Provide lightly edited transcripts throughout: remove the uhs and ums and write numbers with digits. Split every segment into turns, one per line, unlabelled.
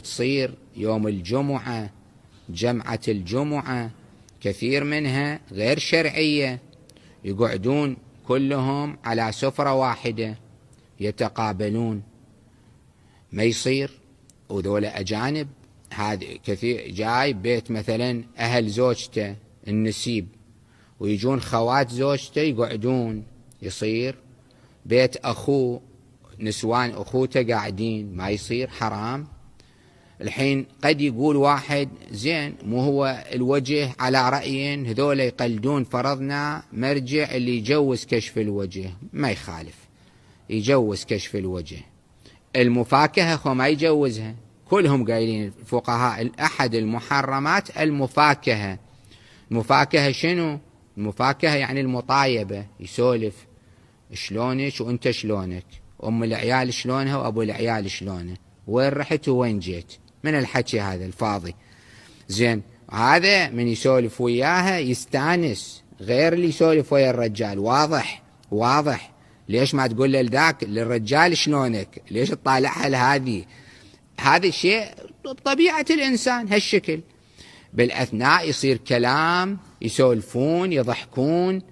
تصير يوم الجمعة، جمعة الجمعة كثير منها غير شرعية، يقعدون كلهم على سفرة واحدة يتقابلون، ما يصير. وذولا أجانب، هذا كثير جاي بيت مثلا أهل زوجته النسيب، ويجون خوات زوجته يقعدون، يصير بيت أخوه نسوان أخوته قاعدين، ما يصير، حرام. الحين قد يقول واحد زين مو هو الوجه على رأي هذول يقلدون، فرضنا مرجع اللي يجوز كشف الوجه، ما يخالف يجوز كشف الوجه. المفاكهة هو ما يجوزها، كلهم قايلين الفقهاء أحد المحرمات المفاكهة. المفاكهة شنو؟ المفاكهة يعني المطايبة، يسولف شلونك وانت شلونك، ام العيال شلونها وابو العيال شلونه، وين رحت وين جيت، من الحكي هذا الفاضي. زين، هذا من يسولف وياها يستانس، غير اللي يسولف ويا الرجال. واضح واضح. ليش ما تقول لذاك للرجال شلونك، ليش تطالعها لهذه؟ هذا الشيء بطبيعة الإنسان هالشكل. بالأثناء يصير كلام، يسولفون يضحكون.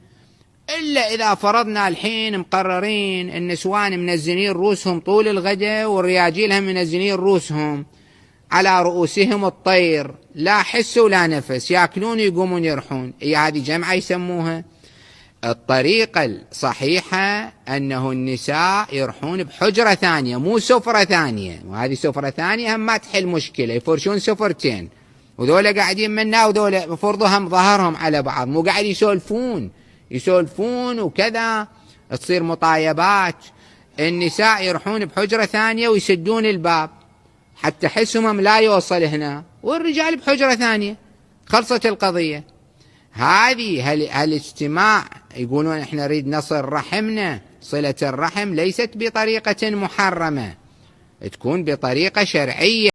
إلا إذا فرضنا الحين مقررين النسوان منزلين رؤوسهم طول الغداء والرياجيل هم منزلين رؤوسهم على رؤوسهم الطير، لا حس ولا نفس، يأكلون يقومون يرحون، هذه جمعة يسموها. الطريقة الصحيحة أنه النساء يرحون بحجرة ثانية، مو سفرة ثانية، وهذه سفرة ثانية هم ما تحل مشكلة، يفرشون سفرتين، وذولا قاعدين منا وذولا بفرضهم ظهرهم على بعض، مو قاعد يسولفون وكذا، تصير مطايبات. النساء يروحون بحجرة ثانية ويسدون الباب حتى حسهم لا يوصل هنا، والرجال بحجرة ثانية، خلصت القضية. هذه هالاجتماع يقولون احنا نريد نصل رحمنا، صلة الرحم ليست بطريقة محرمة، تكون بطريقة شرعية.